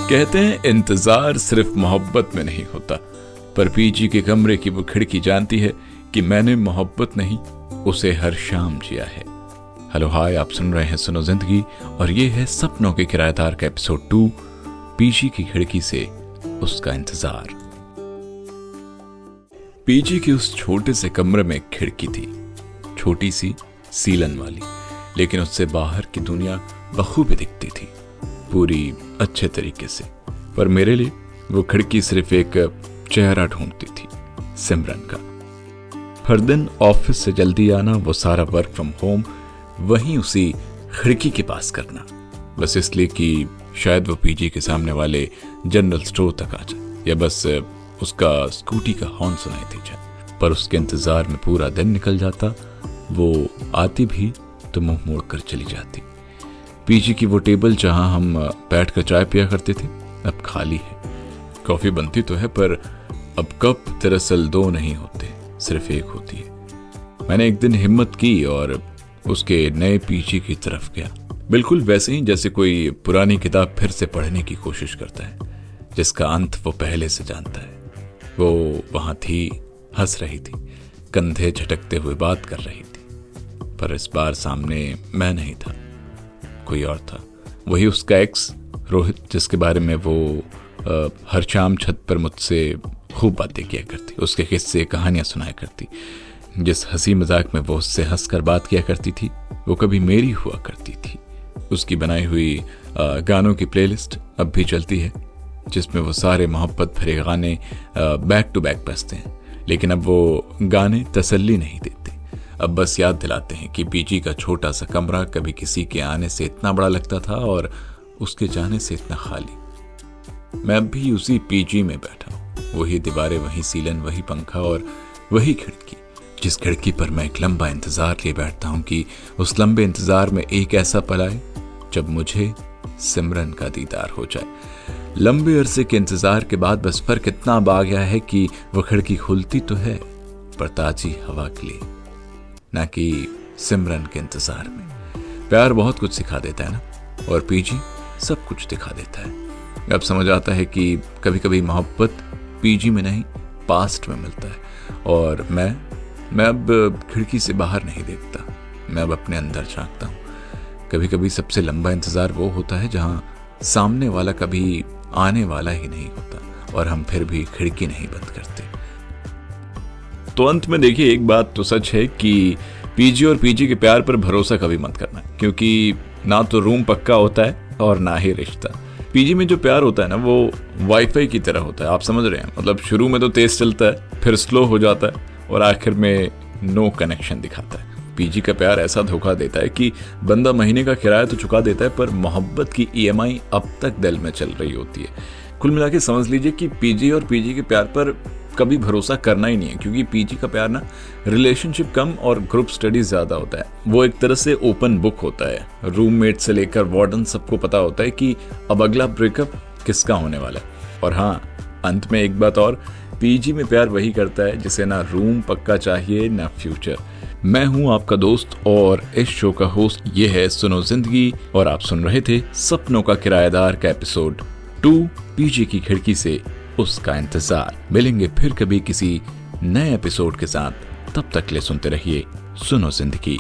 कहते हैं इंतजार सिर्फ मोहब्बत में नहीं होता, पर पीजी के कमरे की वो खिड़की जानती है कि मैंने मोहब्बत नहीं उसे हर शाम जिया है। हेलो हाय, आप सुन रहे हैं सुनो जिंदगी और ये है सपनों के किराएदार का एपिसोड 2, पीजी की खिड़की से उसका इंतजार। पीजी के उस छोटे से कमरे में एक खिड़की थी, छोटी सी सीलन वाली, लेकिन उससे बाहर की दुनिया बखूबी दिखती थी, पूरी अच्छे तरीके से। पर मेरे लिए वो खिड़की सिर्फ एक चेहरा ढूंढती थी, सिमरन का। हर दिन ऑफिस से जल्दी आना, वो सारा वर्क फ्रॉम होम वहीं उसी खिड़की के पास करना, बस इसलिए कि शायद वो पीजी के सामने वाले जनरल स्टोर तक आ जाए या बस उसका स्कूटी का हॉर्न सुनाई दे जाए। पर उसके इंतजार में पूरा दिन निकल जाता। वो आती भी तो मुंह मोड़कर चली जाती। पीजी की वो टेबल जहां हम बैठकर चाय पिया करते थे अब खाली है। कॉफी बनती तो है पर अब कप दरअसल 2 नहीं होते, सिर्फ एक होती है। मैंने एक दिन हिम्मत की और उसके नए पीजी की तरफ गया, बिल्कुल वैसे ही जैसे कोई पुरानी किताब फिर से पढ़ने की कोशिश करता है, जिसका अंत वो पहले से जानता है। वो वहां थी, हंस रही थी, कंधे झटकते हुए बात कर रही थी, पर इस बार सामने मैं नहीं था, कोई और था। वही उसका एक्स रोहित, जिसके बारे में वो हर शाम छत पर मुझसे खूब बातें किया करती, उसके किस्से कहानियां सुनाया करती। जिस हंसी मजाक में वो उससे हंसकर बात किया करती थी, वो कभी मेरी हुआ करती थी। उसकी बनाई हुई गानों की प्लेलिस्ट अब भी चलती है, जिसमें वो सारे मोहब्बत भरे गाने बैक टू बैक बजते हैं। लेकिन अब वो गाने तसल्ली नहीं देते, अब बस याद दिलाते हैं कि पीजी का छोटा सा कमरा कभी किसी के आने से इतना बड़ा लगता था और उसके जाने से इतना खाली। मैं अब भी उसी पीजी में बैठा हूं, वही दीवारें, वही सीलन, वही पंखा और वही खिड़की, जिस खिड़की पर मैं एक लंबा इंतजार लिए बैठता हूं कि उस लंबे इंतजार में एक ऐसा पल आए जब मुझे सिमरन का दीदार हो जाए। लंबे अरसे के इंतजार के बाद बस फर्क इतना अब आ गया है कि वो खिड़की खुलती तो है, पर ताजी हवा के लिए, ना कि सिमरन के इंतजार में। प्यार बहुत कुछ सिखा देता है ना, और पीजी सब कुछ दिखा देता है। अब समझ आता है कि कभी कभी मोहब्बत पीजी में नहीं, पास्ट में मिलता है। और मैं अब खिड़की से बाहर नहीं देखता, मैं अब अपने अंदर झांकता हूँ। कभी कभी सबसे लंबा इंतजार वो होता है जहां सामने वाला कभी आने वाला ही नहीं होता और हम फिर भी खिड़की नहीं बंद करते। तो अंत में देखिए, एक बात तो सच है कि पीजी और पीजी के प्यार पर भरोसा कभी मत करना, क्योंकि ना तो रूम पक्का होता है और ना ही रिश्ता। पीजी में जो प्यार होता है ना, वो वाईफाई की तरह होता है, आप समझ रहे हैं। मतलब शुरू में तो तेज चलता है, फिर स्लो हो जाता है और आखिर में नो कनेक्शन दिखाता है। पीजी का प्यार ऐसा धोखा देता है कि बंदा महीने का किराया तो चुका देता है, पर मोहब्बत की ईएमआई अब तक दिल में चल रही होती है। कुल मिला के समझ लीजिए कि पीजी और पीजी के प्यार पर कभी भरोसा करना ही नहीं है, क्योंकि पीजी का प्यार ना रिलेशनशिप कम और ग्रुप स्टडीज ज्यादा होता है। वो एक तरह से ओपन बुक होता है, रूममेट से लेकर वार्डन सबको पता होता है कि अब अगला ब्रेकअप किसका होने वाला है। और हाँ, अंत में एक बात और, पीजी में प्यार वही करता है जिसे ना रूम पक्का चाहिए ना फ्यूचर। मैं हूं आपका दोस्त और इस शो का होस्ट ये है सुनो जिंदगी, और आप सुन रहे थे सपनों का किराएदार का एपिसोड 2, पीजी की खिड़की से उसका इंतजार। मिलेंगे फिर कभी किसी नए एपिसोड के साथ, तब तक ले सुनते रहिए सुनो जिंदगी।